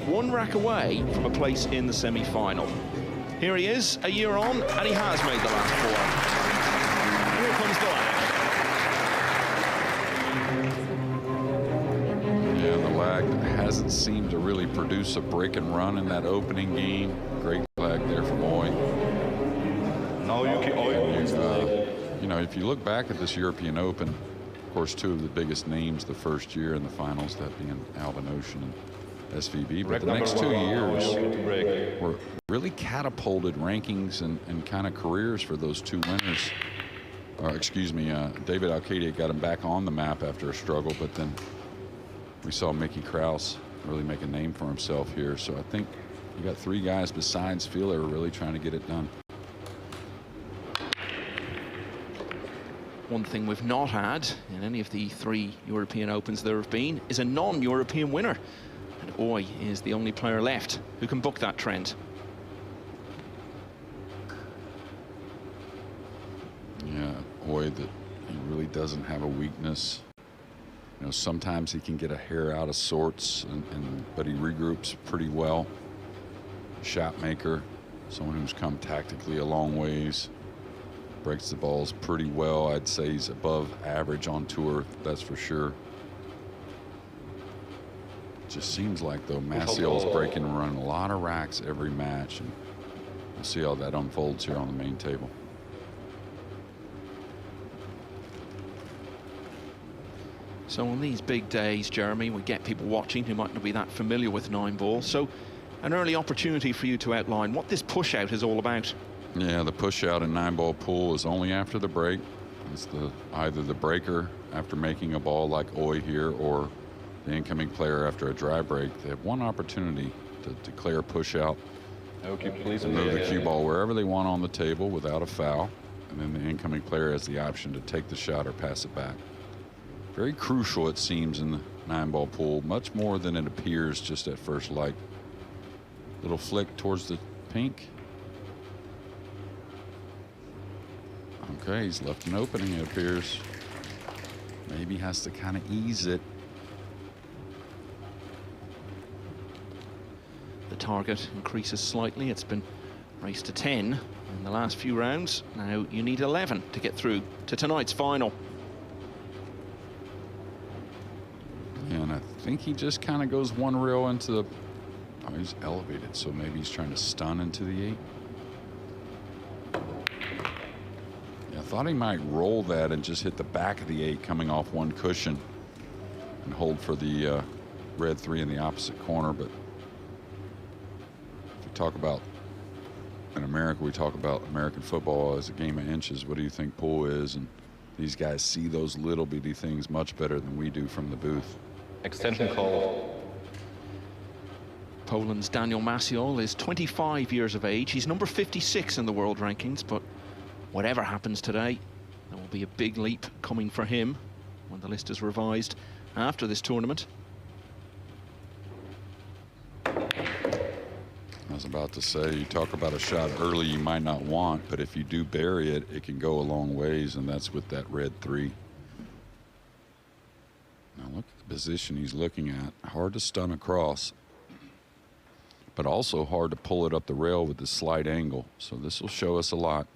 one rack away from a place in the semi-final. Here he is, a year on, and he has made the last four. Here comes the lag. Yeah, the lag hasn't seemed to really produce a break and run in that opening game. Great lag there from Oy. Naoyuki Oy. You know, if you look back at this European Open, of course, two of the biggest names the first year in the finals, that being Alvin Ocean and SVB, but the next 2 years were really catapulted rankings and kind of careers for those two winners. Excuse me, David Alcadia got him back on the map after a struggle, but then we saw Mickey Krause really make a name for himself here. So I think you got three guys besides Phil that are really trying to get it done. One thing we've not had in any of the 3 European Opens there have been is a non-European winner. And Oy is the only player left who can buck that trend. Yeah, Oy, that he really doesn't have a weakness. You know, sometimes he can get a hair out of sorts, but he regroups pretty well. Shot maker, someone who's come tactically a long ways. Breaks the balls pretty well. I'd say he's above average on tour, that's for sure. Just seems like, though, Maciol's breaking and running a lot of racks every match, and we'll see how that unfolds here on the main table. So on these big days, Jeremy, we get people watching who might not be that familiar with Nineball. So an early opportunity for you to outline what this push-out is all about. Yeah, the push-out in Nineball pool is only after the break. It's either the breaker after making a ball like Oy here, or the incoming player after a dry break. They have one opportunity to declare push-out. Okay, please. And move the cue ball wherever they want on the table without a foul. And then the incoming player has the option to take the shot or pass it back. Very crucial, it seems, in the Nineball pool, much more than it appears just at first light. Little flick towards the pink. Okay, he's left an opening, it appears. Maybe has to kind of ease it. The target increases slightly. It's been raced to 10 in the last few rounds. Now you need 11 to get through to tonight's final. And I think he just kind of goes one rail into the... Oh, he's elevated, so maybe he's trying to stun into the 8. Yeah, I thought he might roll that and just hit the back of the 8 coming off one cushion and hold for the red 3 in the opposite corner. But if we talk about, in America, we talk about American football as a game of inches. What do you think pool is? And these guys see those little bitty things much better than we do from the booth. Extension call. Poland's Daniel Maciol is 25 years of age. He's number 56 in the world rankings, but whatever happens today, there will be a big leap coming for him when the list is revised after this tournament. I was about to say, you talk about a shot early you might not want, but if you do bury it, it can go a long ways, and that's with that red 3. Now look at the position he's looking at. Hard to stun across, but also hard to pull it up the rail with the slight angle. So this will show us a lot.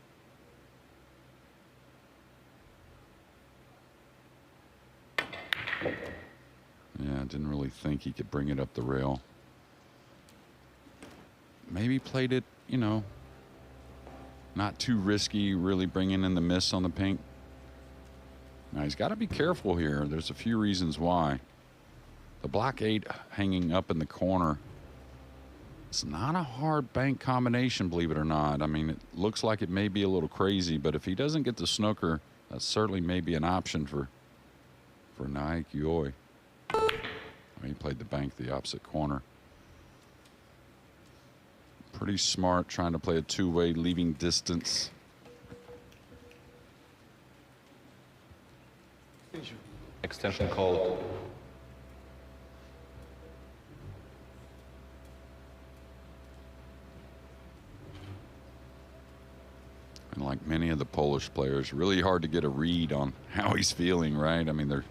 Yeah, I didn't really think he could bring it up the rail. Maybe played it, you know, not too risky, really bringing in the miss on the pink. Now he's got to be careful here. There's a few reasons why. The block 8 hanging up in the corner, it's not a hard bank combination, believe it or not. I mean, it looks like it may be a little crazy, but if he doesn't get the snooker, that certainly may be an option for Naoyuki. He played the bank the opposite corner. Pretty smart, trying to play a two-way, leaving distance. Extension called. And like many of the Polish players, really hard to get a read on how he's feeling, right? I mean, they're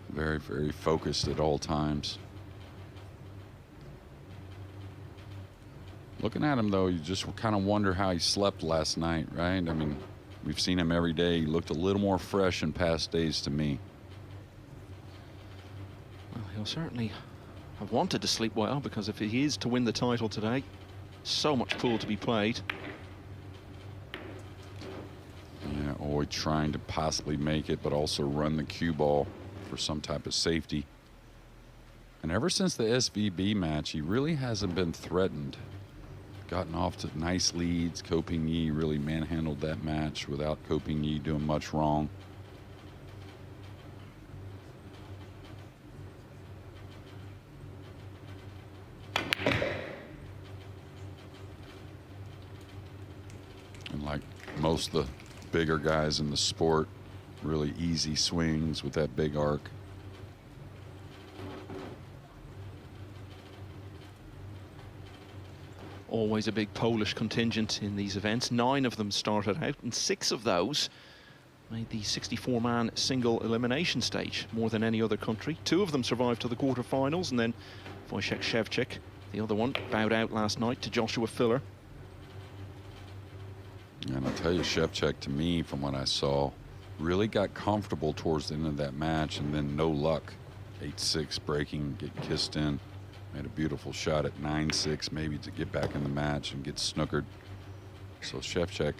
very, very focused at all times. Looking at him, though, you just kind of wonder how he slept last night, right? I mean, we've seen him every day. He looked a little more fresh in past days to me. Well, he'll certainly have wanted to sleep well, because if he is to win the title today, so much pool to be played. Yeah, Oy trying to possibly make it, but also run the cue ball for some type of safety. And ever since the SVB match, he really hasn't been threatened. Gotten off to nice leads. Koping-Yi really manhandled that match without Koping-Yi doing much wrong. And like most of the bigger guys in the sport, really easy swings with that big arc. Always a big Polish contingent in these events. 9 of them started out, and 6 of those made the 64-man single elimination stage, more than any other country. 2 of them survived to the quarterfinals, and then Wojciech Szewczyk, the other one, bowed out last night to Joshua Filler. And I'll tell you, Szewczyk, to me, from what I saw, really got comfortable towards the end of that match, and then no luck. 8-6 breaking, getting kissed in. Made a beautiful shot at 9-6, maybe to get back in the match and get snookered. So Szewczyk,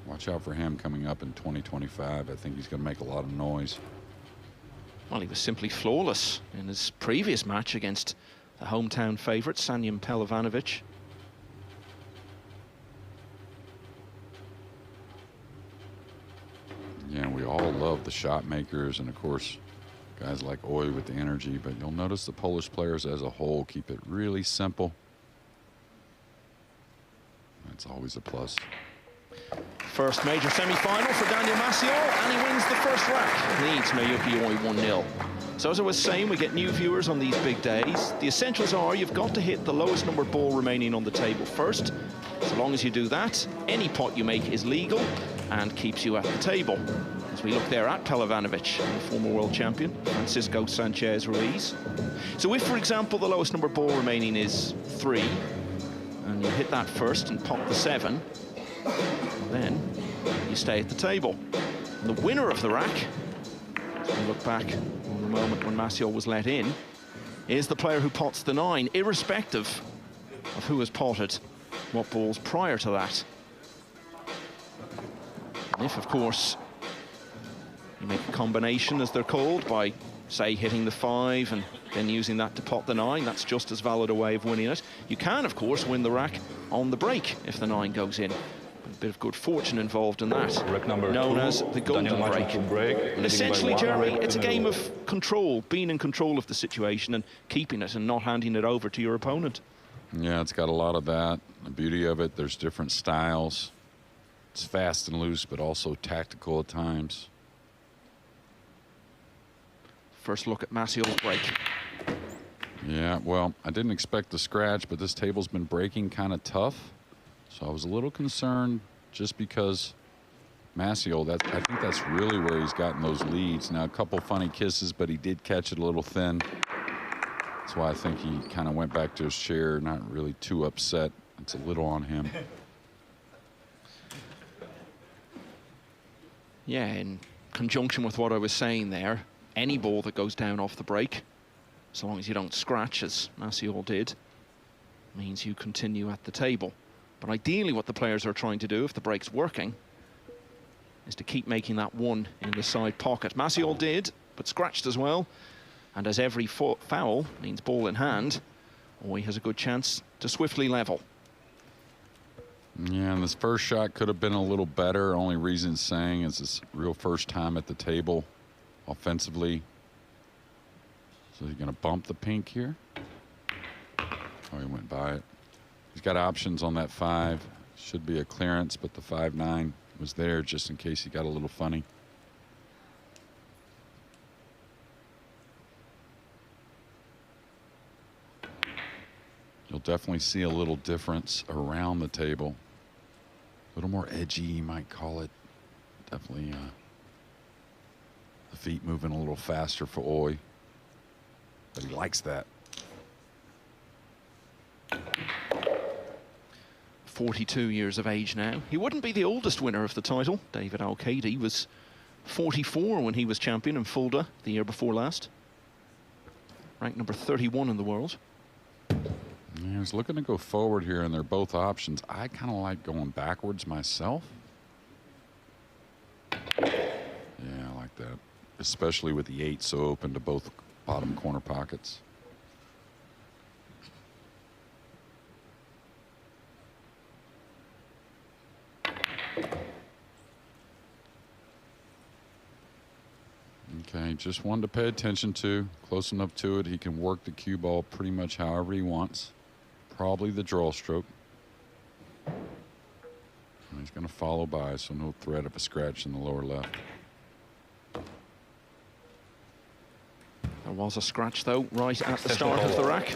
watch out for him coming up in 2025. I think he's going to make a lot of noise. Well, he was simply flawless in his previous match against the hometown favourite, Sanyam Pelovanovic. Yeah, we all love the shot makers, and of course, guys like Oy with the energy, but you'll notice the Polish players as a whole keep it really simple. That's always a plus. First major semi-final for Daniel Maciol, and he wins the first rack. Leads Naoyuki Oy 1-0. So as I was saying, we get new viewers on these big days. The essentials are you've got to hit the lowest number ball remaining on the table first. So long as you do that, any pot you make is legal and keeps you at the table. As we look there at Pelovanovic, the former world champion, Francisco Sanchez Ruiz. So if, for example, the lowest number ball remaining is 3, and you hit that first and pop the 7, then you stay at the table. And the winner of the rack, as we look back on the moment when Maciol was let in, is the player who pots the 9, irrespective of who has potted what balls prior to that. And if, of course, you make a combination, as they're called, by, say, hitting the 5 and then using that to pot the 9, that's just as valid a way of winning it. You can, of course, win the rack on the break if the 9 goes in. A bit of good fortune involved in that, known as the golden break. And essentially, Jeremy, it's a game of control, being in control of the situation and keeping it and not handing it over to your opponent. Yeah, it's got a lot of that. The beauty of it, there's different styles. It's fast and loose, but also tactical at times. First look at Maciol's break. Yeah, well, I didn't expect the scratch, but this table's been breaking kind of tough. So I was a little concerned just because Maciol, I think that's really where he's gotten those leads. Now, a couple funny kisses, but he did catch it a little thin. That's why I think he kind of went back to his chair, not really too upset. It's a little on him. Yeah, in conjunction with what I was saying there, any ball that goes down off the break, so long as you don't scratch, as Maciol did, means you continue at the table. But ideally what the players are trying to do, if the break's working, is to keep making that 1 in the side pocket. Maciol did, but scratched as well. And as every foul means ball in hand, Oy has a good chance to swiftly level. Yeah, and this first shot could have been a little better. Only reason saying is his real first time at the table offensively. So he's going to bump the pink here. Oh, he went by it. He's got options on that 5. Should be a clearance, but the 5-9 was there just in case he got a little funny. You'll definitely see a little difference around the table. A little more edgy, you might call it. Definitely the feet moving a little faster for Oy. But he likes that. 42 years of age now. He wouldn't be the oldest winner of the title. David Al-Kaidi was 44 when he was champion in Fulda the year before last. Ranked number 31 in the world. Yeah, he's looking to go forward here, and they're both options. I kind of like going backwards myself. Yeah, I like that. Especially with the 8 so open to both bottom corner pockets. Okay, just one to pay attention to. Close enough to it. He can work the cue ball pretty much however he wants. Probably the draw stroke. And he's going to follow by, so no threat of a scratch in the lower left. There was a scratch, though, right at the start of the rack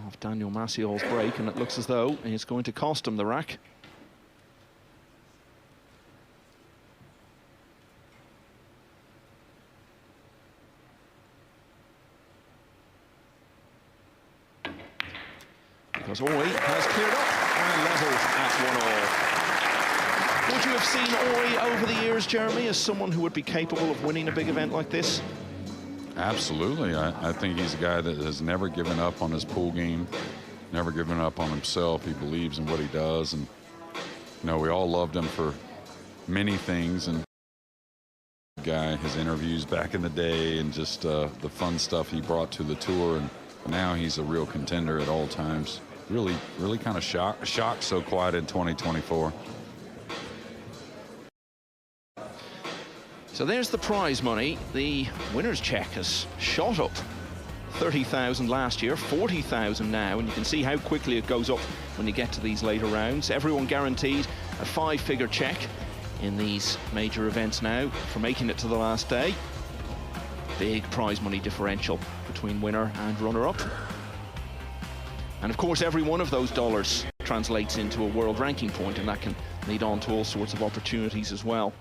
of Daniel Maciol's break, and it looks as though it's going to cost him the rack. Because Oi has cleared up and levelled at 1-all. Would you have seen Oi over the years, Jeremy, as someone who would be capable of winning a big event like this? Absolutely. I think he's a guy that has never given up on his pool game, never given up on himself. He believes in what he does. And, you know, we all loved him for many things. And guy, his interviews back in the day and just the fun stuff he brought to the tour. And now he's a real contender at all times. Really kind of shocked so quiet in 2024. So there's the prize money. The winner's check has shot up. 30,000 last year, 40,000 now, and you can see how quickly it goes up when you get to these later rounds. Everyone guaranteed a 5-figure check in these major events now for making it to the last day. Big prize money differential between winner and runner-up. And of course, every one of those dollars translates into a world ranking point, and that can lead on to all sorts of opportunities as well.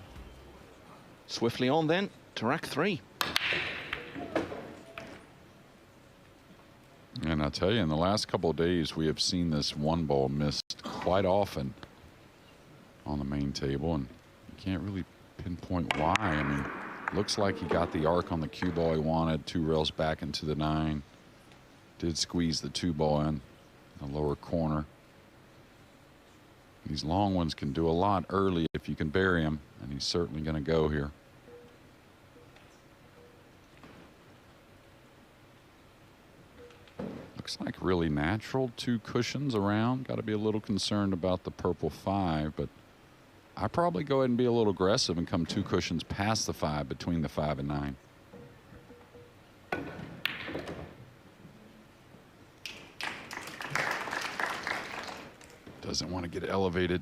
Swiftly on then to rack 3. And I'll tell you, in the last couple of days, we have seen this 1 ball missed quite often on the main table, and you can't really pinpoint why. I mean, looks like he got the arc on the cue ball he wanted, 2 rails back into the 9. Did squeeze the 2 ball in the lower corner. These long ones can do a lot early if you can bury him, and he's certainly going to go here. Looks like really natural, 2 cushions around. Got to be a little concerned about the purple 5, but I probably go ahead and be a little aggressive and come 2 cushions past the 5, between the 5 and 9. Doesn't want to get elevated.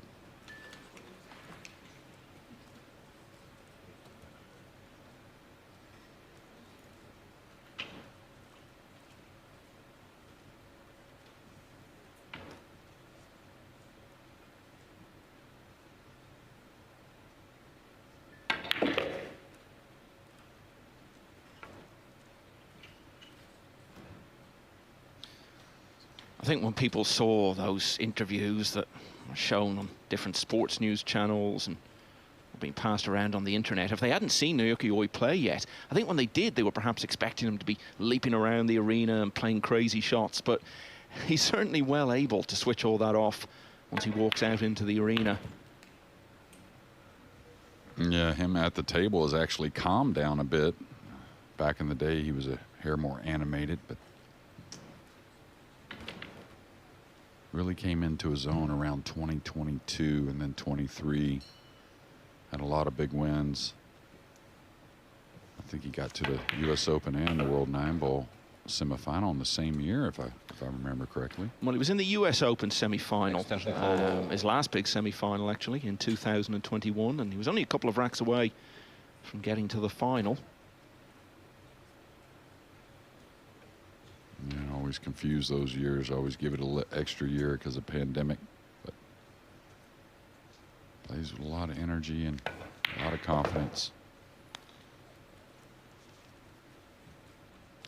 I think when people saw those interviews that were shown on different sports news channels and were being passed around on the internet, if they hadn't seen Naoyuki Oi play yet, I think when they did, they were perhaps expecting him to be leaping around the arena and playing crazy shots, but he's certainly well able to switch all that off once he walks out into the arena. Yeah, him at the table has actually calmed down a bit. Back in the day, he was a hair more animated, but really came into his own around 2022 and then 23. Had a lot of big wins. I think he got to the U.S. Open and the World Nineball semifinal in the same year, if I remember correctly. Well, he was in the U.S. Open semi-final, his last big semi-final actually in 2021, and he was only a couple of racks away from getting to the final. Yeah, I always confuse those years. I always give it an extra year because of pandemic. But plays with a lot of energy and a lot of confidence.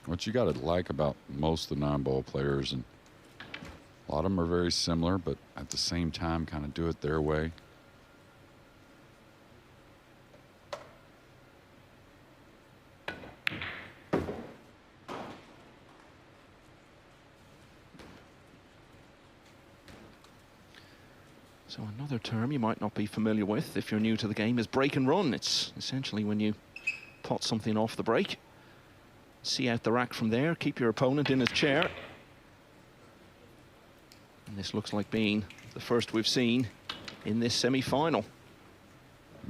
What you got to like about most of the Nineball players, and A lot of them are very similar, but at the same time kind of do it their way. So another term you might not be familiar with if you're new to the game is break and run. It's essentially when you pot something off the break, see out the rack from there, keep your opponent in his chair. And this looks like being the first we've seen in this semi-final.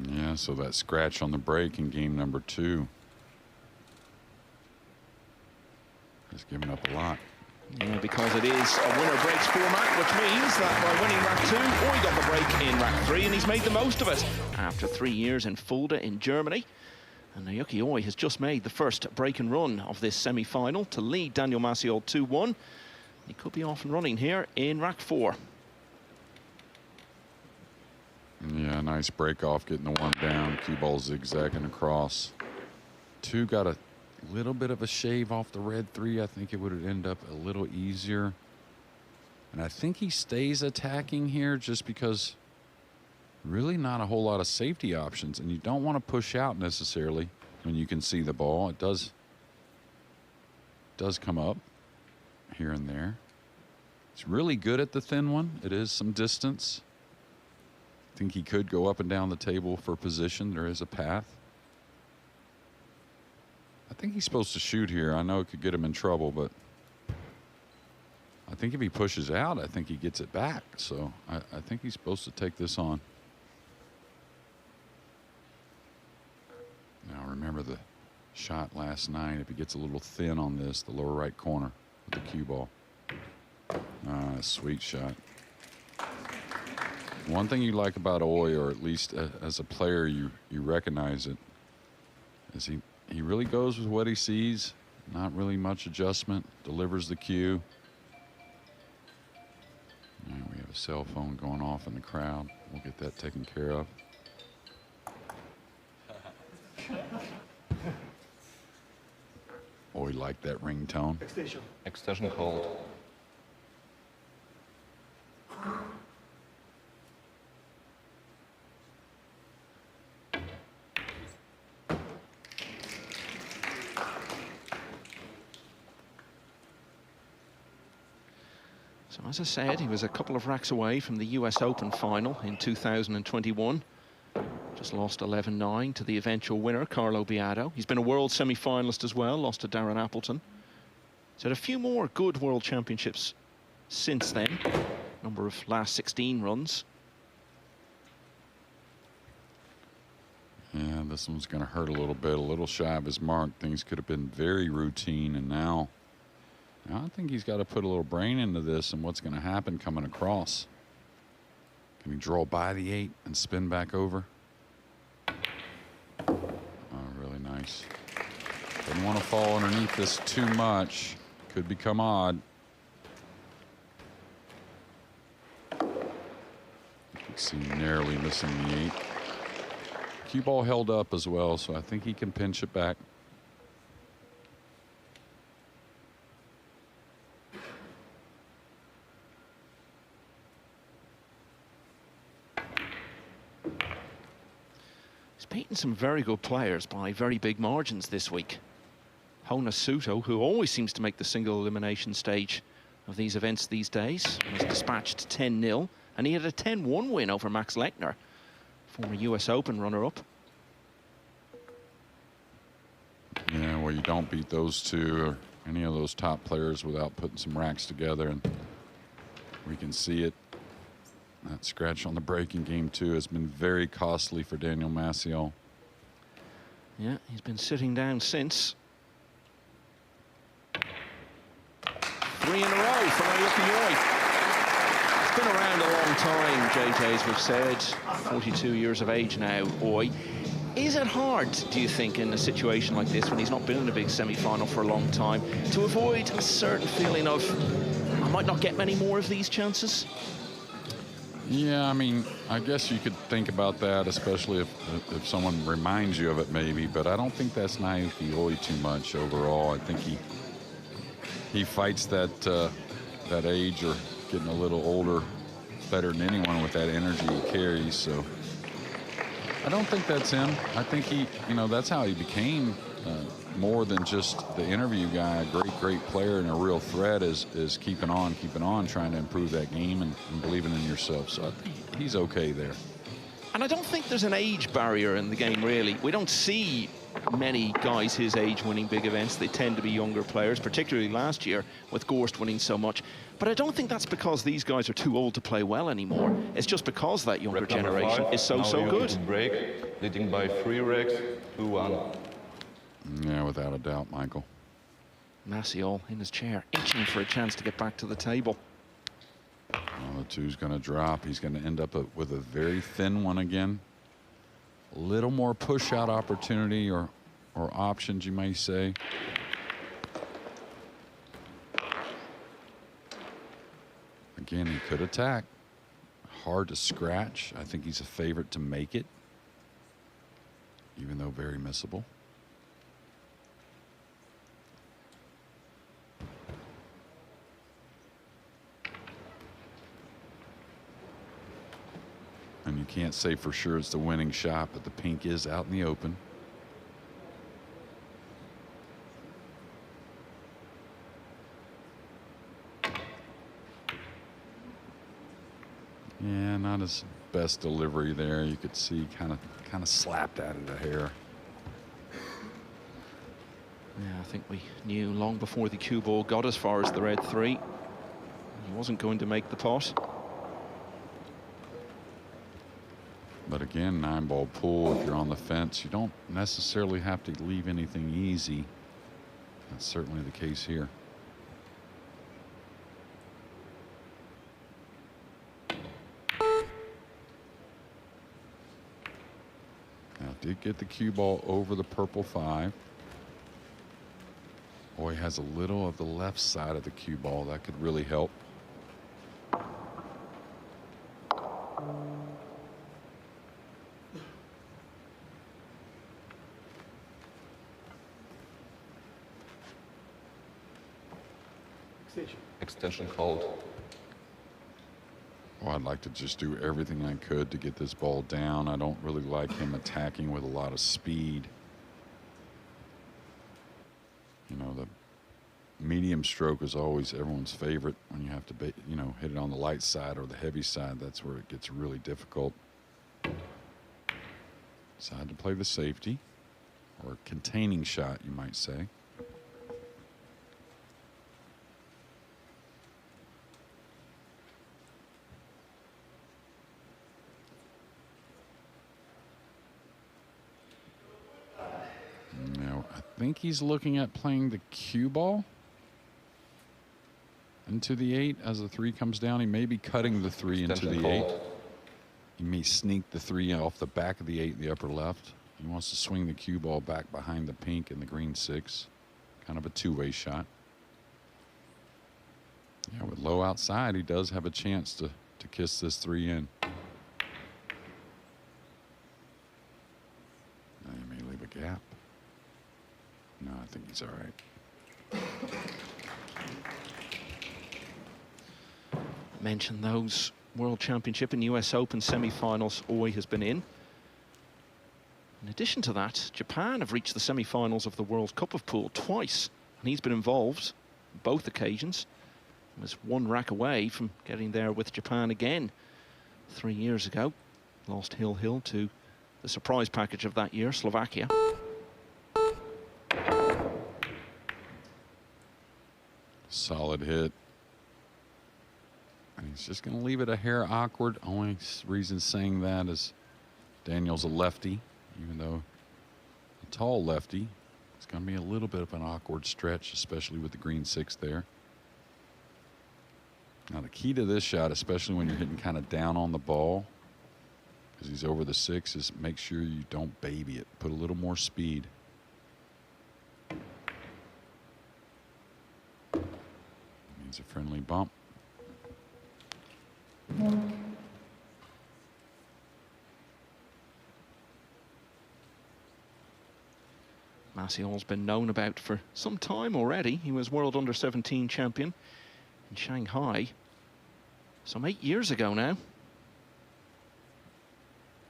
Yeah, so that scratch on the break in game number 2 has given up a lot. Yeah, because it is a winner breaks format, which means that by winning rack 2, Oy got the break in rack 3, and he's made the most of it after 3 years in Fulda in Germany. And Naoyuki Oy has just made the first break and run of this semi-final to lead Daniel Maciol 2-1. He could be off and running here in rack 4. Yeah, nice break off, getting the 1 down. Cue ball zigzagging across. 2 got a little bit of a shave off the red 3. I think it would end up a little easier. And I think he stays attacking here just because really not a whole lot of safety options. And you don't want to push out necessarily when you can see the ball. It does come up here and there. It's really good at the thin one. It is some distance. I think he could go up and down the table for position. There is a path. I think he's supposed to shoot here. I know it could get him in trouble, but I think if he pushes out, I think he gets it back. So I think he's supposed to take this on. Now remember the shot last night. If he gets a little thin on this, the lower right corner with the cue ball. Sweet shot. One thing you like about Oy, or at least as a player you recognize it, is he really goes with what he sees. Not really much adjustment. Delivers the cue. And we have a cell phone going off in the crowd. We'll get that taken care of. Oy liked that ringtone. Extension called. So as I said, he was a couple of racks away from the US Open final in 2021. Just lost 11-9 to the eventual winner, Carlo Biado. He's been a world semi-finalist as well, lost to Darren Appleton. So had a few more good world championships since then. Number of last 16 runs. Yeah, this one's going to hurt a little bit. A little shy of his mark. Things could have been very routine, and now I think he's got to put a little brain into this and what's going to happen coming across. Can he draw by the 8 and spin back over? Oh, really nice. Doesn't want to fall underneath this too much. Could become odd. You can see narrowly missing the 8. Cue ball held up as well, so I think he can pinch it back. He's beaten some very good players by very big margins this week. Hona Suto, who always seems to make the single elimination stage of these events these days, was dispatched 10-0, and he had a 10-1 win over Max Lechner, former US Open runner-up. Yeah, well, you don't beat those two or any of those top players without putting some racks together, and we can see it. That scratch on the break in game 2 has been very costly for Daniel Maciol. Yeah, he's been sitting down since. 3 in a row for Naoyuki Oy. He's been around a long time, JJ, as we've said. 42 years of age now, Oy. Is it hard, do you think, in a situation like this, when he's not been in a big semi-final for a long time, to avoid a certain feeling of, I might not get many more of these chances? Yeah, I mean, I guess you could think about that, especially if someone reminds you of it maybe, but I don't think that's Naoyuki Oy too much overall. I think he fights that age or getting a little older better than anyone with that energy he carries. So I don't think that's him. I think he, you know, that's how he became more than just the interview guy. A great player and a real threat is keeping on, trying to improve that game and believing in yourself. So I think he's okay there. And I don't think there's an age barrier in the game, really. We don't see many guys his age winning big events. They tend to be younger players, particularly last year with Gorst winning so much. But I don't think that's because these guys are too old to play well anymore. It's just because that younger generation is so good. Break, leading by 3 racks, 2-1. Yeah, without a doubt, Michael. Maciol in his chair, itching for a chance to get back to the table. Well, the 2's going to drop. He's going to end up with a very thin one again. A little more push-out opportunity or options, you may say. Again, he could attack. Hard to scratch. I think he's a favorite to make it, even though very missable. And you can't say for sure it's the winning shot, but the pink is out in the open. Yeah, not his best delivery there. You could see kind of slapped at it a hair. Yeah, I think we knew long before the cue ball got as far as the red 3. He wasn't going to make the pot. But again, 9-ball pool, if you're on the fence, you don't necessarily have to leave anything easy. That's certainly the case here. Now, did get the cue ball over the purple 5. Boy, has a little of the left side of the cue ball. That could really help. Extension called. Well, I'd like to just do everything I could to get this ball down. I don't really like him attacking with a lot of speed. You know, the medium stroke is always everyone's favorite when you have to, you know, hit it on the light side or the heavy side. That's where it gets really difficult. Decide to play the safety or containing shot, you might say. Now, I think he's looking at playing the cue ball into the 8 as the 3 comes down. He may be cutting the 3 into the 8. He may sneak the 3 off the back of the 8 in the upper left. He wants to swing the cue ball back behind the pink and the green 6. Kind of a two-way shot. Yeah, with low outside, he does have a chance to kiss this 3 in. Now he may leave a gap. No, I think he's all right. Mention those World Championship and US Open semi-finals Oi has been in. In addition to that, Japan have reached the semi-finals of the World Cup of Pool twice, and he's been involved on both occasions. He was 1 rack away from getting there with Japan again 3 years ago. Lost Hill to the surprise package of that year, Slovakia. Solid hit. And he's just going to leave it a hair awkward. Only reason saying that is Daniel's a lefty, even though a tall lefty. It's going to be a little bit of an awkward stretch, especially with the green 6 there. Now the key to this shot, especially when you're hitting kind of down on the ball, because he's over the 6, is make sure you don't baby it. Put a little more speed. Means a friendly bump. Maciol's been known about for some time already. He was World Under-17 champion in Shanghai some 8 years ago now.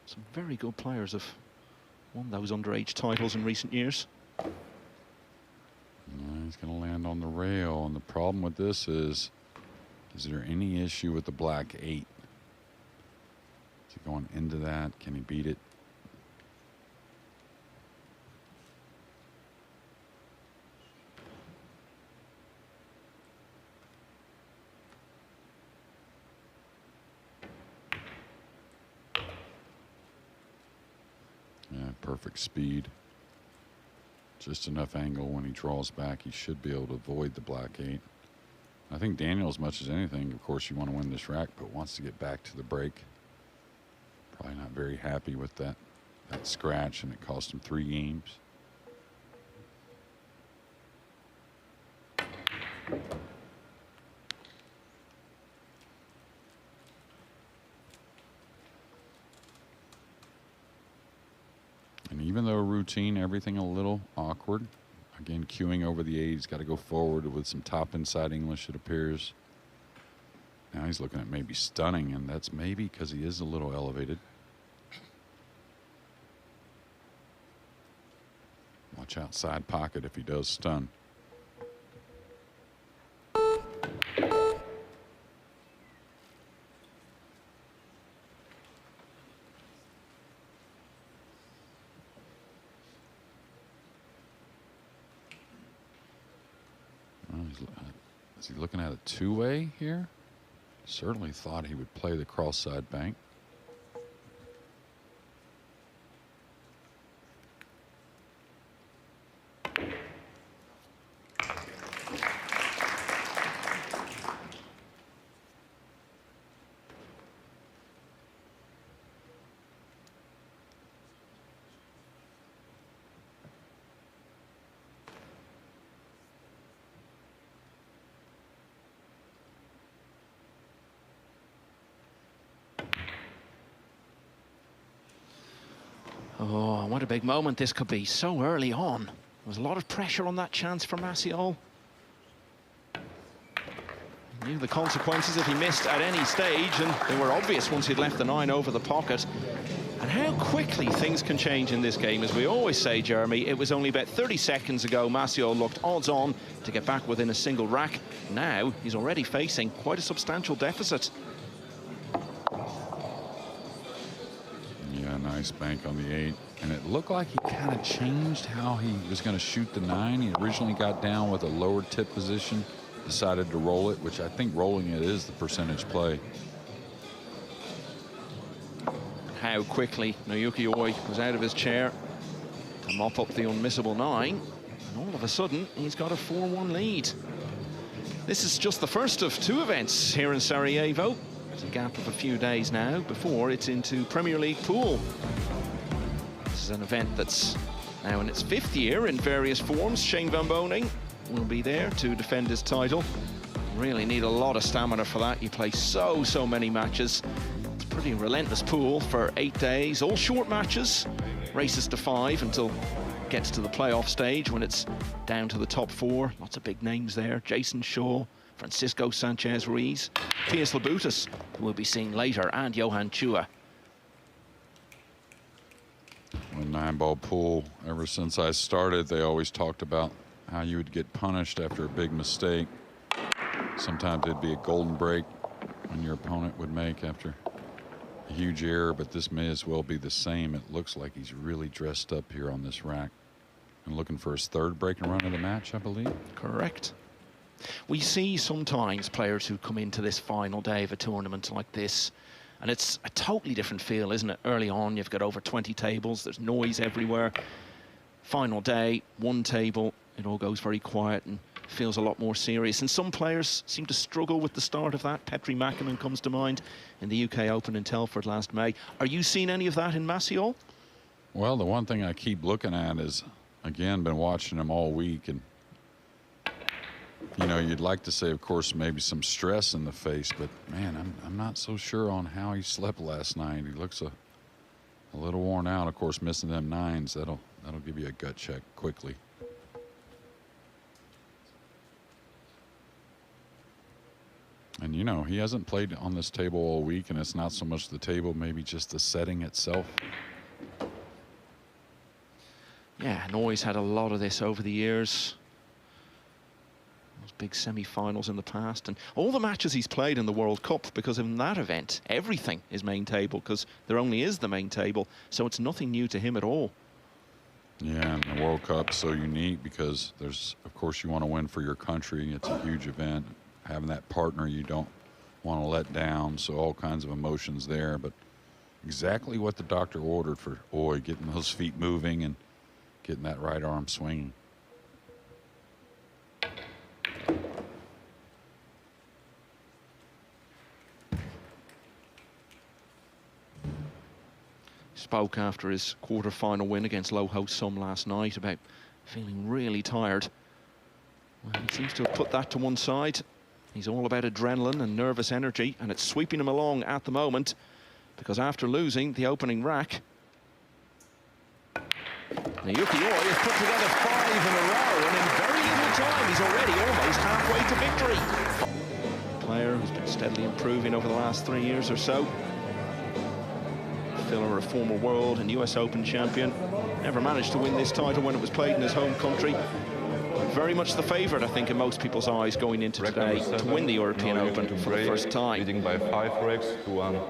Some very good players have won those underage titles in recent years. He's going to land on the rail, and the problem with this is there any issue with the black 8? Is he going into that? Can he beat it? Yeah, perfect speed. Just enough angle when he draws back. He should be able to avoid the black 8. I think Daniel, as much as anything, of course, you want to win this rack, but wants to get back to the break. Probably not very happy with that scratch, and it cost him 3 games. And even though routine, everything a little awkward. Again, queuing over the 8, he's got to go forward with some top inside English, it appears. Now he's looking at maybe stunning, and that's maybe because he is a little elevated. Watch out side pocket if he does stun. Is he looking at a 2-way here? Certainly thought he would play the cross side bank. Oh, what a big moment this could be so early on. There was a lot of pressure on that chance for Maciol. He knew the consequences if he missed at any stage, and they were obvious once he'd left the 9 over the pocket. And how quickly things can change in this game. As we always say, Jeremy, it was only about 30 seconds ago Maciol looked odds on to get back within a single rack. Now he's already facing quite a substantial deficit. Nice bank on the 8, and it looked like he kind of changed how he was going to shoot the 9. He originally got down with a lower tip position, decided to roll it, which I think rolling it is the percentage play. How quickly Naoyuki was out of his chair to mop up the unmissable 9, and all of a sudden he's got a 4-1 lead. This is just the first of 2 events here in Sarajevo. There's a gap of a few days now before it's into Premier League pool. This is an event that's now in its 5th year in various forms. Shane Van Boning will be there to defend his title. Really need a lot of stamina for that. You play so many matches. It's a pretty relentless pool for 8 days, all short matches, races to 5 until it gets to the playoff stage when it's down to the top 4. Lots of big names there. Jason Shaw, Francisco Sanchez-Ruiz, Pius Labutis, who we'll be seeing later, and Johan Chua. The 9-ball pool, ever since I started, they always talked about how you would get punished after a big mistake. Sometimes it'd be a golden break when your opponent would make after a huge error, but this may as well be the same. It looks like he's really dressed up here on this rack and looking for his 3rd break and run of the match, I believe. Correct. We see sometimes players who come into this final day of a tournament like this, and it's a totally different feel, isn't it? Early on, you've got over 20 tables, there's noise everywhere. Final day, 1 table, it all goes very quiet and feels a lot more serious. And some players seem to struggle with the start of that. Petri Mackinnon comes to mind in the UK Open in Telford last May. Are you seeing any of that in Maciol? Well, the one thing I keep looking at is, again, been watching him all week, and you know, you'd like to say, of course, maybe some stress in the face, but man, I'm not so sure on how he slept last night. He looks a little worn out. Of course, missing them 9s, that'll give you a gut check quickly. And, you know, he hasn't played on this table all week, and it's not so much the table, maybe just the setting itself. Yeah, Noy's had a lot of this over the years. Those big semi-finals in the past, and all the matches he's played in the World Cup, because in that event, everything is main table, because there only is the main table, so it's nothing new to him at all. Yeah, and the World Cup's so unique because there's, of course, you want to win for your country. It's a huge event. Having that partner you don't want to let down, so all kinds of emotions there. But exactly what the doctor ordered for Oy, getting those feet moving and getting that right arm swinging. Spoke after his quarter-final win against low host Sum last night about feeling really tired. Well, he seems to have put that to one side. He's all about adrenaline and nervous energy, and it's sweeping him along at the moment, because after losing the opening rack, Naoyuki has put together 5 in a row, and in very little time he's already almost halfway to victory. A player who's been steadily improving over the last 3 years or so. Filler, a former world and US Open champion, never managed to win this title when it was played in his home country. Very much the favourite, I think, in most people's eyes going into today to win the European Open for the first time. Leading by 5 racks to 1.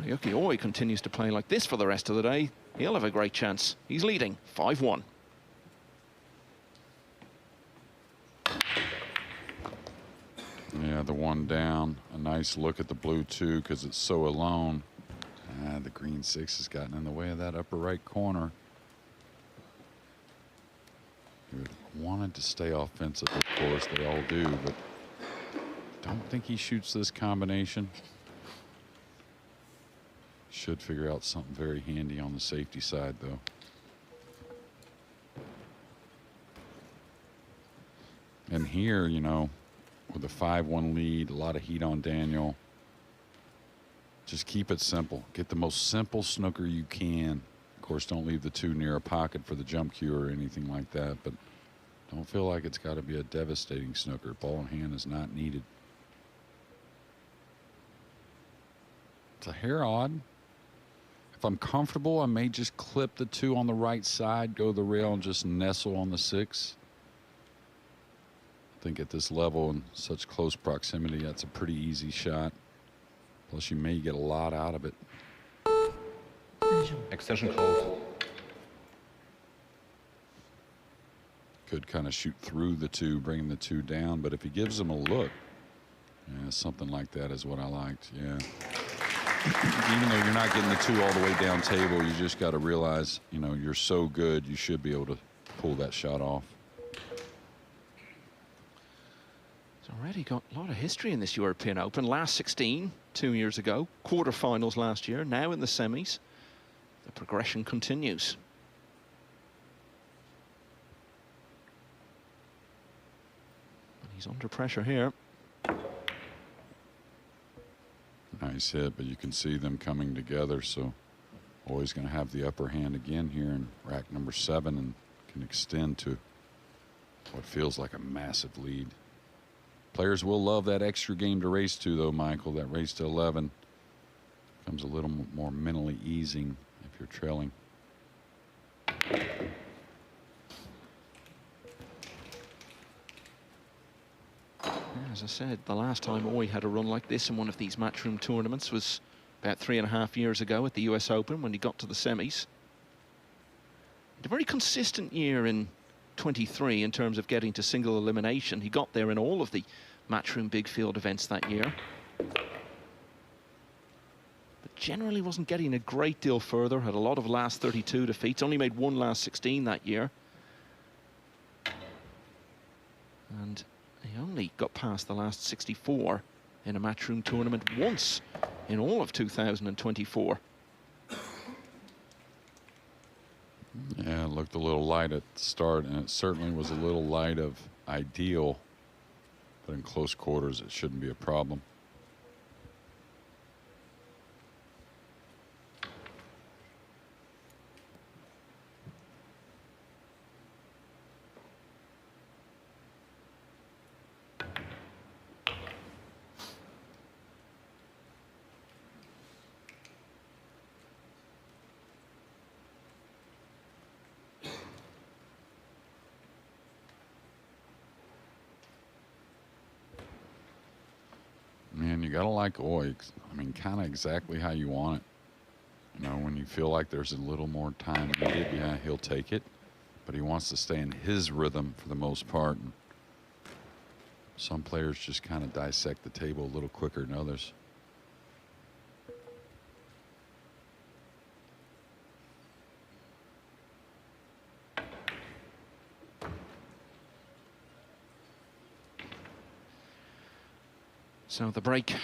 If Naoyuki continues to play like this for the rest of the day, he'll have a great chance. He's leading 5-1. Yeah, the one down. A nice look at the blue 2 because it's so alone. The green 6 has gotten in the way of that upper right corner. He would wanted to stay offensive, of course, they all do, but don't think he shoots this combination. Should figure out something very handy on the safety side, though. And here, you know, with a 5-1 lead, a lot of heat on Daniel. Just keep it simple. Get the most simple snooker you can. Of course, don't leave the 2 near a pocket for the jump cue or anything like that, but don't feel like it's got to be a devastating snooker. Ball in hand is not needed. It's a hair odd. If I'm comfortable, I may just clip the 2 on the right side, go the rail, and just nestle on the 6. I think at this level and such close proximity, that's a pretty easy shot. Plus, you may get a lot out of it. Extension close. Could kind of shoot through the 2, bring the 2 down, but if he gives them a look, yeah, something like that is what I liked, yeah. Even though you're not getting the 2 all the way down table, you just got to realize, you know, you're so good, you should be able to pull that shot off. He's already got a lot of history in this European Open. Last 16, 2 years ago. Quarterfinals last year, now in the semis. The progression continues. And he's under pressure here. Nice hit, but you can see them coming together, so always going to have the upper hand again here in rack number 7 and can extend to what feels like a massive lead. Players will love that extra game to race to, though, Michael. That race to 11 becomes a little more mentally easing if you're trailing. As I said, the last time Oy had a run like this in one of these Matchroom tournaments was about 3.5 years ago at the US Open when he got to the semis. He had a very consistent year in 23 in terms of getting to single elimination. He got there in all of the Matchroom big field events that year. But generally wasn't getting a great deal further, had a lot of last 32 defeats, only made 1 last 16 that year. And he only got past the last 64 in a Matchroom tournament once in all of 2024. Yeah, it looked a little light at the start, and it certainly was a little light of ideal, but in close quarters it shouldn't be a problem. And you got to like Oy. I mean, kind of exactly how you want it. You know, when you feel like there's a little more time needed, yeah, he'll take it. But he wants to stay in his rhythm for the most part. And some players just kind of dissect the table a little quicker than others. So the break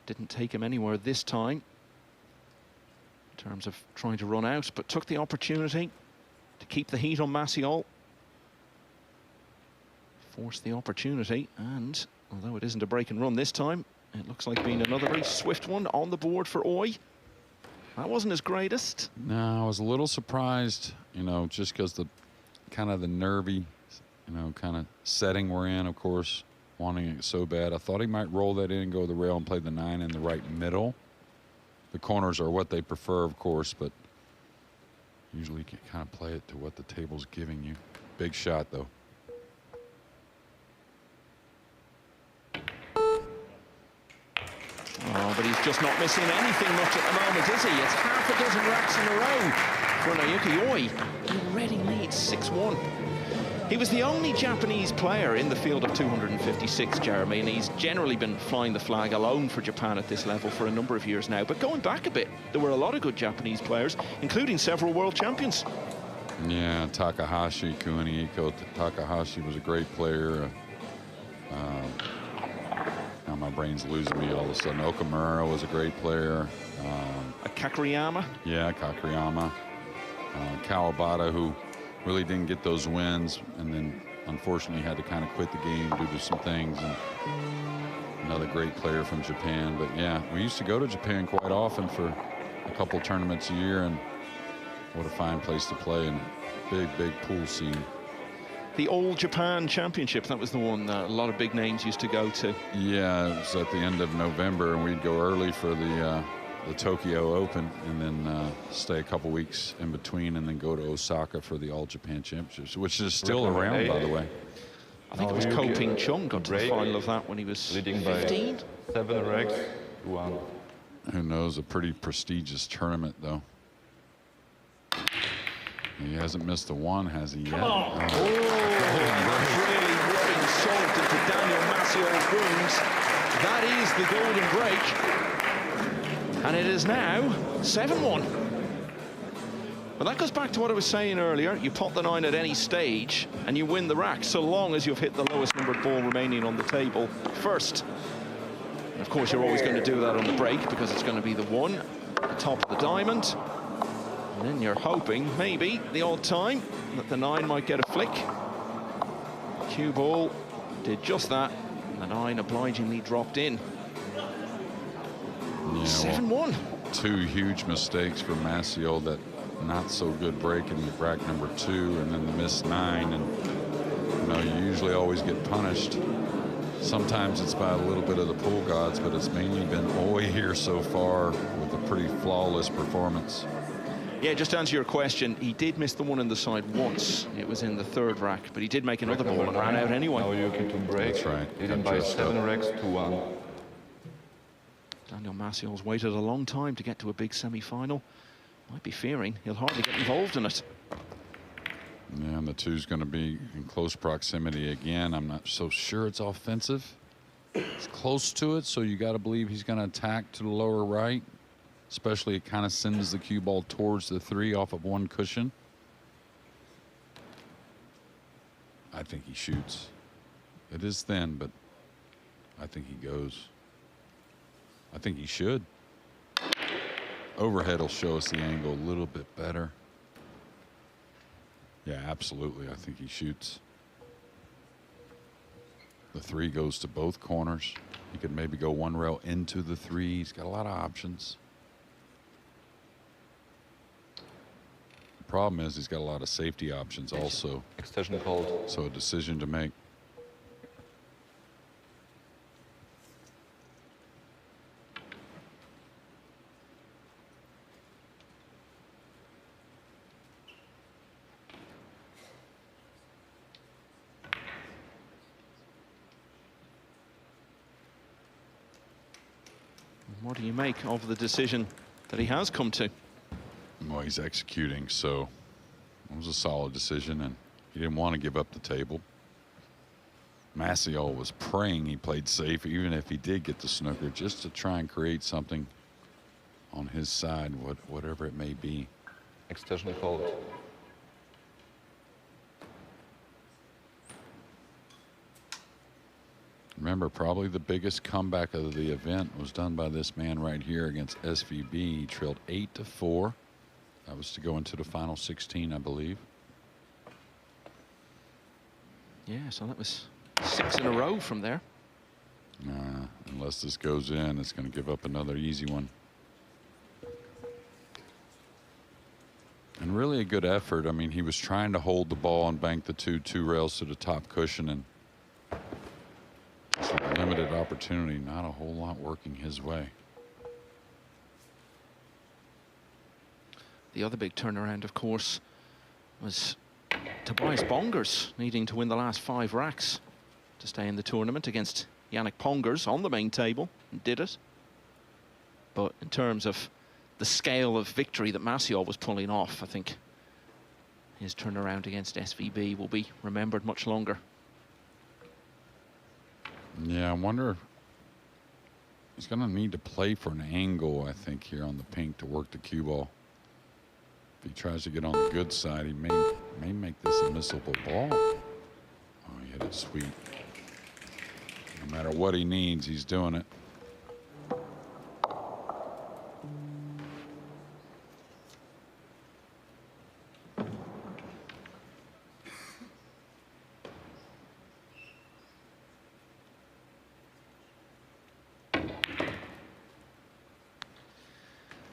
didn't take him anywhere this time in terms of trying to run out, but took the opportunity to keep the heat on Maciol. Forced the opportunity, and although it isn't a break and run this time, it looks like being another very swift one on the board for Oy. That wasn't his greatest. No, I was a little surprised, you know, just because the kind of the nervy, you know, kind of setting we're in, of course, wanting it so bad. I thought he might roll that in, go to the rail, and play the 9 in the right middle. The corners are what they prefer, of course, but usually you can kind of play it to what the table's giving you. Big shot, though. Oh, but he's just not missing anything much at the moment, is he? It's half a dozen racks in a row for Naoyuki. Oy, he already leads 6-1. He was the only Japanese player in the field of 256, Jeremy, and he's generally been flying the flag alone for Japan at this level for a number of years now. But going back a bit, there were a lot of good Japanese players, including several world champions. Yeah, Takahashi, Kunihiko Takahashi was a great player. Now my brain's losing me all of a sudden. Okamura was a great player. Kakuriyama. Yeah, Kakuriyama. Kawabata, who really didn't get those wins, and then unfortunately had to kind of quit the game due to some things. And another great player from Japan. But yeah, we used to go to Japan quite often for a couple tournaments a year, and what a fine place to play, and big pool scene. The All Japan Championship, that was the one that a lot of big names used to go to. Yeah, it was at the end of November, and we'd go early for the Tokyo Open, and then stay a couple weeks in between, and then go to Osaka for the All Japan Championships, which is still around, by the way. I think it was Ko Ping Chung got to the final of that when he was 15. 7 racks to 1. Who knows, a pretty prestigious tournament, though. He hasn't missed a one, has he yet? Oh, really rubbing salt into Daniel Maciol's wounds. That is the golden break. And it is now 7-1. Well, that goes back to what I was saying earlier. You pot the 9 at any stage and you win the rack, so long as you've hit the lowest numbered ball remaining on the table first. And of course, you're always going to do that on the break because it's going to be the 1 at the top of the diamond. And then you're hoping, maybe, the odd time, that the 9 might get a flick. Cue ball did just that. The 9 obligingly dropped in. Yeah, 7-1. Well, 2 huge mistakes for Maciol. That not so good break in the rack number 2, and then the missed 9. And you know, you usually always get punished. Sometimes it's by a little bit of the pool gods, but it's mainly been Oy here so far with a pretty flawless performance. Yeah, just to answer your question, he did miss the 1 in the side once. It was in the 3rd rack, but he did make another ball and ran out anyway. Naoyuki to break. That's right. Leading by 7 racks to 1. Daniel Maciol's waited a long time to get to a big semi-final. Might be fearing he'll hardly get involved in it. Yeah, and the 2's going to be in close proximity again. I'm not so sure it's offensive. It's close to it, so you got to believe he's going to attack to the lower right. Especially it kind of sends the cue ball towards the 3 off of 1 cushion. I think he shoots. It is thin, but I think he goes. I think he should. Overhead will show us the angle a little bit better. Yeah, absolutely. I think he shoots. The 3 goes to both corners. He could maybe go 1 rail into the 3. He's got a lot of options. Problem is he's got a lot of safety options also. Extension called. So a decision to make. What do you make of the decision that he has come to? Well, he's executing, so it was a solid decision, and he didn't want to give up the table. Maciol was praying he played safe, even if he did get the snooker, just to try and create something on his side, whatever it may be. Extension called. Remember, probably the biggest comeback of the event was done by this man right here against SVB. He trailed 8-4. That was to go into the final 16, I believe. Yeah, so that was 6 in a row from there. Unless this goes in, it's going to give up another easy one. And really a good effort. I mean, he was trying to hold the ball and bank the two rails to the top cushion, and just with limited opportunity, not a whole lot working his way. The other big turnaround, of course, was Tobias Bongers needing to win the last 5 racks to stay in the tournament against Yannick Pongers on the main table, and did it. But in terms of the scale of victory that Maciol was pulling off, I think his turnaround against SVB will be remembered much longer. Yeah, I wonder. He's going to need to play for an angle, I think, here on the pink to work the cue ball. If he tries to get on the good side, he may make this a missable ball. Oh, he hit it sweet. No matter what he needs, he's doing it.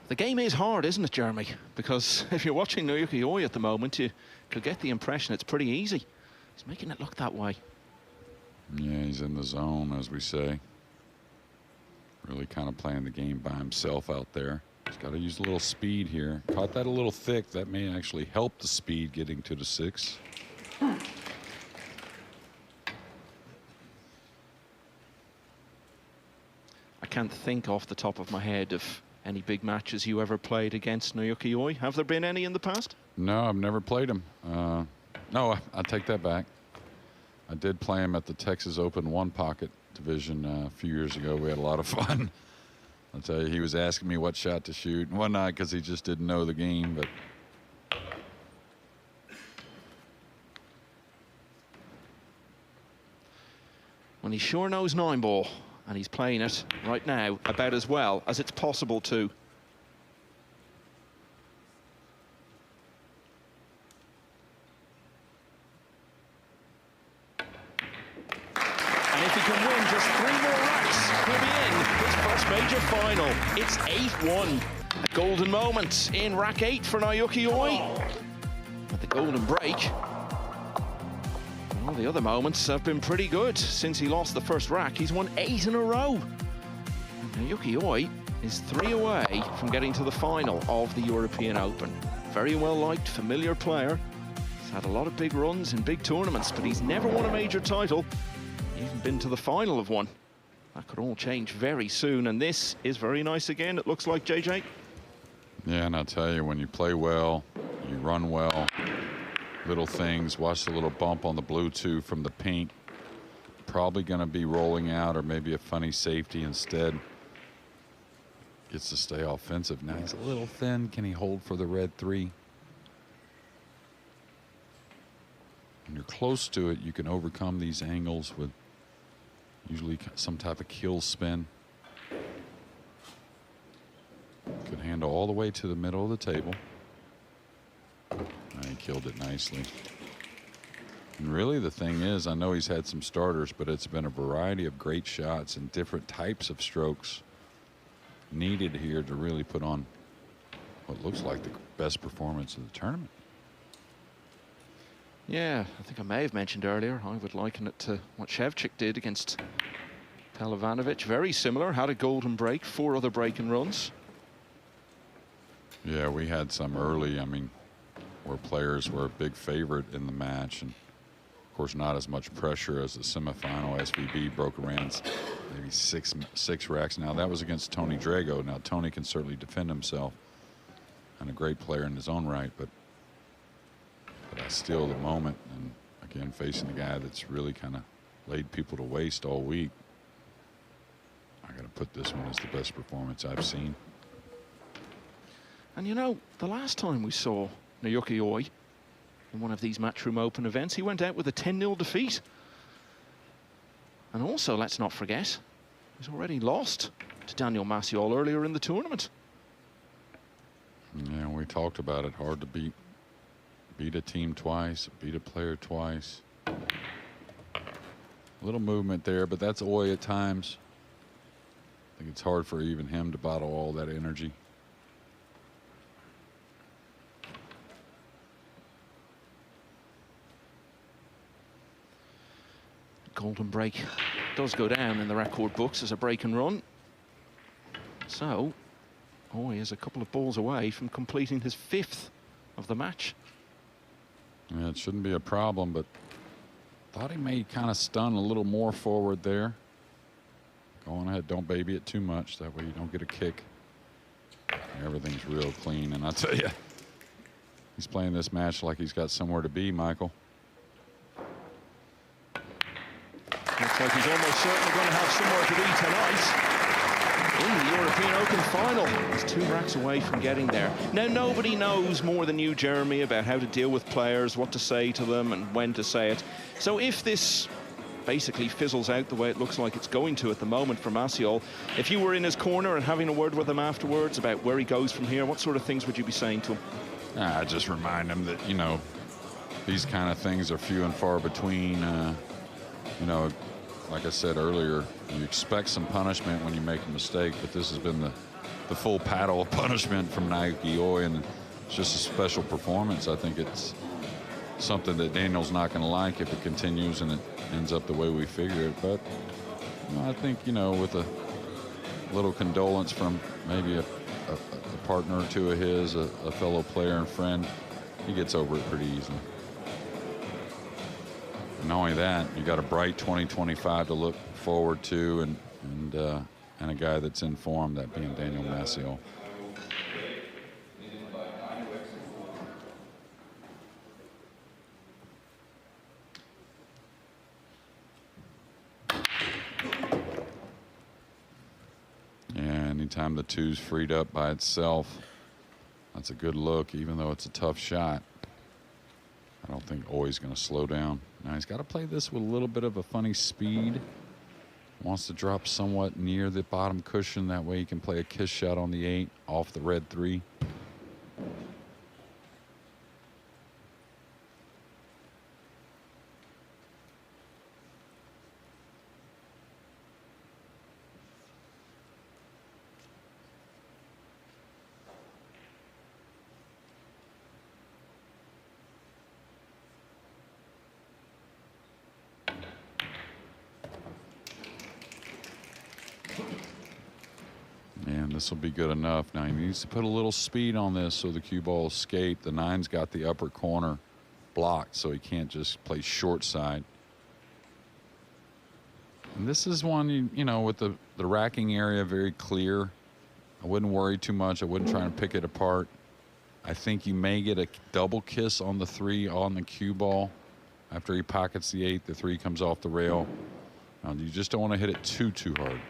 The game is hard, isn't it, Jeremy? Because if you're watching Naoyuki Oi at the moment, you could get the impression it's pretty easy. He's making it look that way. Yeah, he's in the zone, as we say. Really kind of playing the game by himself out there. He's got to use a little speed here. Caught that a little thick. That may actually help the speed getting to the 6. I can't think off the top of my head of any big matches you ever played against Naoyuki Oi. Have there been any in the past? No, I've never played him. No, I take that back. I did play him at the Texas Open one pocket division a few years ago. We had a lot of fun. I'll tell you, he was asking me what shot to shoot and whatnot because he just didn't know the game. But When he sure knows Nineball, and he's playing it right now about as well as it's possible to. And if he can win just 3 more racks, he'll be in his first major final. It's 8-1. A golden moment in rack 8 for Naoyuki Oi. With the golden break. Well, the other moments have been pretty good. Since he lost the first rack, he's won 8 in a row. And Naoyuki Oi is 3 away from getting to the final of the European Open. Very well-liked, familiar player. He's had a lot of big runs in big tournaments, but he's never won a major title. Even been to the final of one. That could all change very soon, and this is very nice again, it looks like, JJ. yeah, and I'll tell you, when you play well, you run well, little things, watch the little bump on the blue 2 from the pink. Probably going to be rolling out, or maybe a funny safety instead. Gets to stay offensive. Now he's a little thin. Can he hold for the red 3? When you're close to it, you can overcome these angles with usually some type of kill spin. Could handle all the way to the middle of the table. And he killed it nicely. And really the thing is, I know he's had some starters, but it's been a variety of great shots and different types of strokes needed here to really put on what looks like the best performance of the tournament. Yeah, I think I may have mentioned earlier, I would liken it to what Shevchik did against Pelovanovic. Very similar, had a golden break, 4 other break-and runs. Yeah, we had some early, I mean, where players were a big favorite in the match, and of course not as much pressure as the semifinal. SVB broke around maybe six racks. Now, that was against Tony Drago. Now, Tony can certainly defend himself and a great player in his own right, but I still, the moment, and again, facing a guy that's really kind of laid people to waste all week, I got to put this one as the best performance I've seen. And you know, the last time we saw Naoyuki Oi in one of these Matchroom Open events, he went out with a 10-0 defeat. And also, let's not forget, he's already lost to Daniel Maciol earlier in the tournament. Yeah, we talked about it. Hard to beat a team twice, beat a player twice. A little movement there, but that's Oi at times. I think it's hard for even him to bottle all that energy. Golden break does go down in the record books as a break and run. So, Oi is a couple of balls away from completing his 5th of the match. Yeah, it shouldn't be a problem, but thought he may kind of stun a little more forward there. Go on ahead, don't baby it too much. That way you don't get a kick. Everything's real clean, and I tell you, he's playing this match like he's got somewhere to be, Michael. Looks like he's almost certainly going to have somewhere to be tonight in the European Open final. He's 2 racks away from getting there. Now, nobody knows more than you, Jeremy, about how to deal with players, what to say to them, and when to say it. So if this basically fizzles out the way it looks like it's going to at the moment for Maciol, if you were in his corner and having a word with him afterwards about where he goes from here, what sort of things would you be saying to him? I just remind him that, you know, these kind of things are few and far between. You know, like I said earlier, you expect some punishment when you make a mistake, but this has been the full paddle of punishment from Naoyuki Oi, and it's just a special performance. I think it's something that Daniel's not going to like if it continues and it ends up the way we figure it. But you know, I think, you know, with a little condolence from maybe a partner or two of his, a fellow player and friend, he gets over it pretty easily. And not only that, you got a bright 2025 to look forward to, and a guy that's in form, that being Daniel Maciol. Anytime the 2's freed up by itself, that's a good look, even though it's a tough shot. I don't think Oi's going to slow down. Now he's got to play this with a little bit of a funny speed. Wants to drop somewhat near the bottom cushion. That way he can play a kiss shot on the 8 off the red 3. This will be good enough. Now he needs to put a little speed on this so the cue ball escape. The 9's got the upper corner blocked, so he can't just play short side. And this is one, you know, with the racking area very clear. I wouldn't worry too much. I wouldn't try and pick it apart. I think you may get a double kiss on the 3 on the cue ball. After he pockets the 8, the 3 comes off the rail. You just don't want to hit it too hard.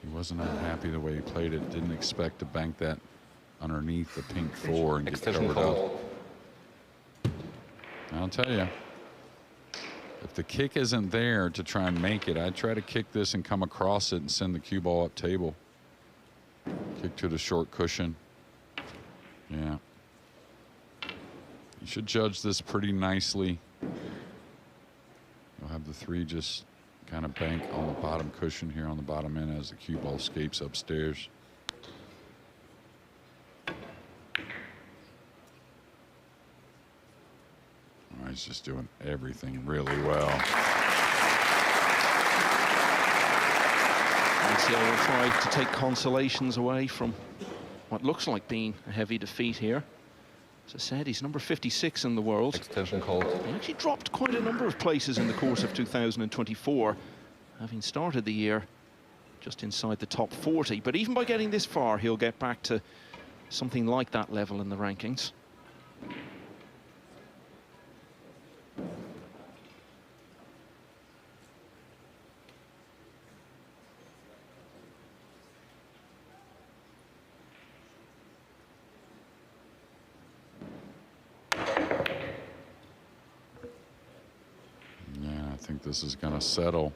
He wasn't unhappy the way he played it. Didn't expect to bank that underneath the pink 4 and get covered up. I'll tell you, if the kick isn't there to try and make it, I'd try to kick this and come across it and send the cue ball up table. Kick to the short cushion. Yeah. You should judge this pretty nicely. You'll have the 3 just kind of bank on the bottom cushion here on the bottom end as the cue ball escapes upstairs. Oh, he's just doing everything really well. Maciol will try to take consolations away from what looks like being a heavy defeat here. As I said, he's number 56 in the world. Extension called. He actually dropped quite a number of places in the course of 2024, having started the year just inside the top 40. But even by getting this far, he'll get back to something like that level in the rankings. I think this is going to settle.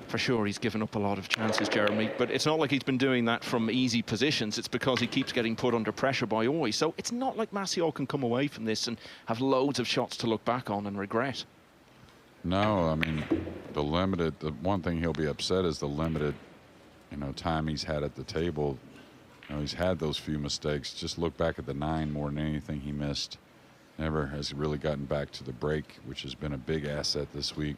For sure, he's given up a lot of chances, Jeremy, but it's not like he's been doing that from easy positions. It's because he keeps getting put under pressure by Oy. So it's not like Maciol can come away from this and have loads of shots to look back on and regret. No, I mean, the one thing he'll be upset is the limited, time he's had at the table. He's had those few mistakes. Just look back at the 9 more than anything he missed. Never has really gotten back to the break, which has been a big asset this week.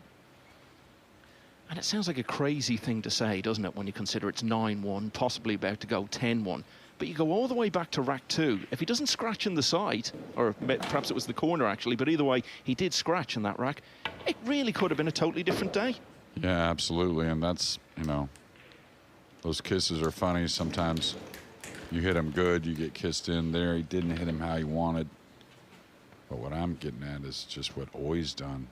And it sounds like a crazy thing to say, doesn't it, when you consider it's 9-1, possibly about to go 10-1. But you go all the way back to rack 2. If he doesn't scratch in the side, or perhaps it was the corner actually, but either way, he did scratch in that rack, it really could have been a totally different day. Yeah, absolutely. And that's, those kisses are funny. Sometimes you hit him good, you get kissed in there. He didn't hit him how he wanted. But what I'm getting at is just what Oy's done.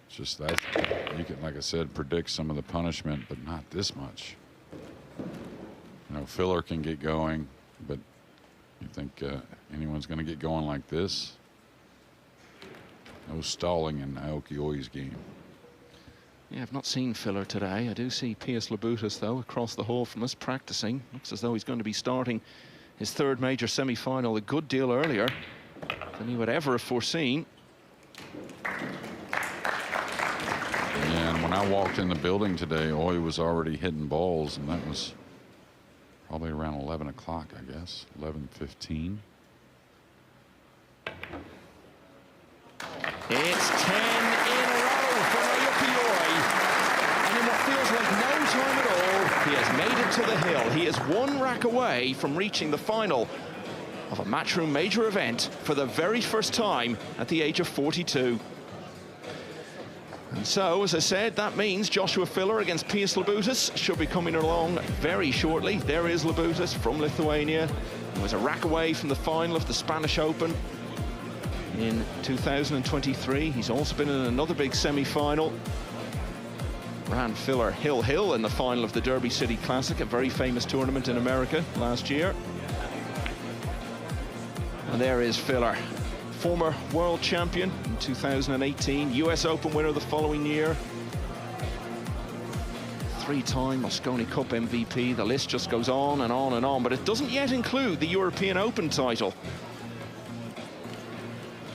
Just that you can, like I said, predict some of the punishment, but not this much. Filler can get going, but you think anyone's going to get going like this? No stalling in Naoyuki Oy's game. Yeah, I've not seen Filler today. I do see Pius Labutus, though, across the hall from us, practicing. Looks as though he's going to be starting his 3rd major semi-final a good deal earlier than he would ever have foreseen. And when I walked in the building today, Oy was already hitting balls, and that was probably around 11 o'clock, I guess, 11:15. It's 10 in a row for Naoyuki Oy. And in what feels like no time at all, he has made it to the hill. He is 1 rack away from reaching the final of a Matchroom major event for the very first time at the age of 42. And so, as I said, that means Joshua Filler against Pius Labutus should be coming along very shortly. There is Labutus from Lithuania. He was a rack away from the final of the Spanish Open in 2023. He's also been in another big semi-final. Ran Filler hill in the final of the Derby City Classic, a very famous tournament in America last year. And there is Filler. Former world champion in 2018, US Open winner the following year. 3-time Mosconi Cup MVP. The list just goes on and on and on, but it doesn't yet include the European Open title.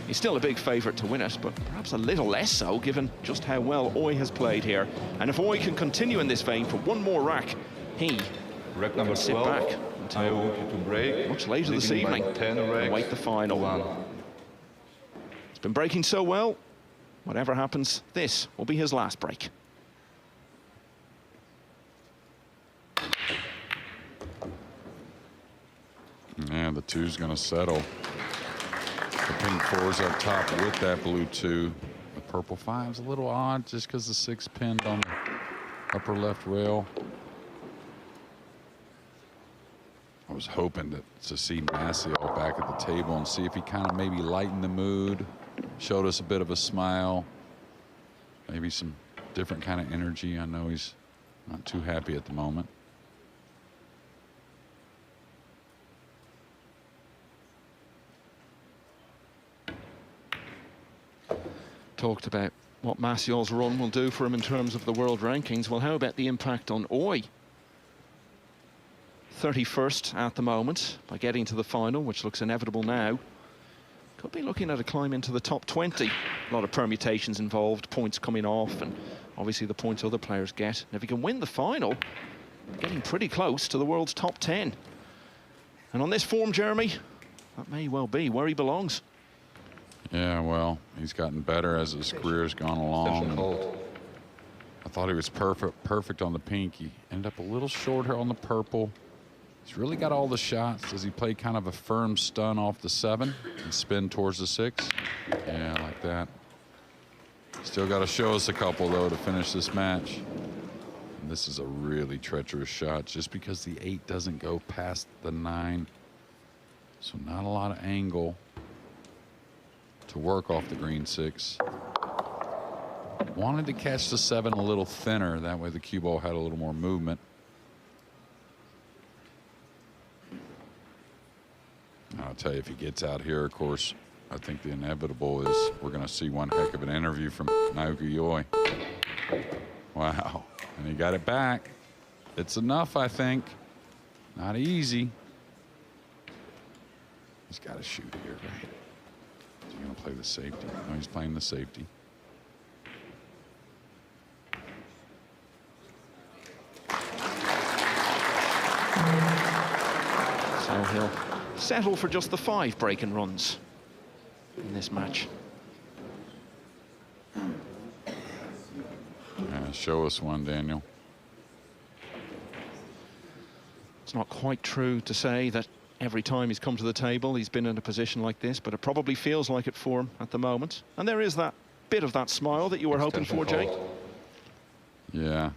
He's still a big favourite to win it, but perhaps a little less so given just how well Oy has played here. And if Oy can continue in this vein for 1 more rack, he Rack number can sit 12, back until to break. much later this evening and wait the final. It's been breaking so well, whatever happens, this will be his last break. Yeah, the 2's going to settle. The pink 4's up top with that blue 2. The purple 5's a little odd just because the 6 pinned on the upper left rail. I was hoping to see Maciol back at the table and see if he kind of maybe lightened the mood, showed us a bit of a smile, maybe some different kind of energy. I know he's not too happy at the moment. Talked about what Maciol's run will do for him in terms of the world rankings. Well, how about the impact on Oy? 31st at the moment by getting to the final, which looks inevitable now. Could be looking at a climb into the top 20. A lot of permutations involved, points coming off, and obviously the points other players get. And if he can win the final, getting pretty close to the world's top 10. And on this form, Jeremy, that may well be where he belongs. Yeah, well, he's gotten better as his career's gone along. thought he was perfect on the pink. He ended up a little short here on the purple. He's really got all the shots. Does he play kind of a firm stun off the 7 and spin towards the 6? Yeah, like that. Still got to show us a couple, though, to finish this match. And this is a really treacherous shot just because the 8 doesn't go past the 9. So not a lot of angle to work off the green 6. Wanted to catch the 7 a little thinner. That way the cue ball had a little more movement. I'll tell you, if he gets out here, of course, I think the inevitable is we're going to see one heck of an interview from Naoyuki. Wow. And he got it back. It's enough, I think. Not easy. He's got to shoot here, right? Is he going to play the safety? No, he's playing the safety. So he'll settle for just the 5 break-and runs in this match. Yeah, show us one, Daniel. It's not quite true to say that every time he's come to the table he's been in a position like this, but it probably feels like it for him at the moment. And there is that bit of that smile that you were hoping for, Jake. Yeah,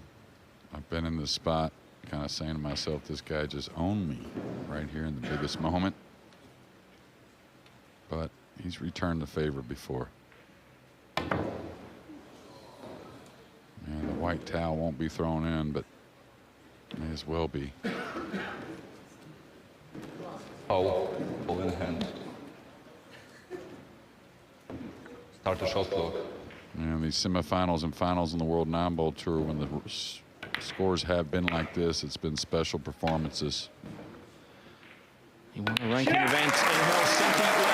I've been in this spot kind of saying to myself, this guy just owned me right here in the biggest moment. But he's returned the favor before. And the white towel won't be thrown in, but may as well be. Ball in hand. Start the shot clock. And these semifinals and finals in the World Nineball Tour, when the scores have been like this, it's been special performances. He won a ranking event in Helsinki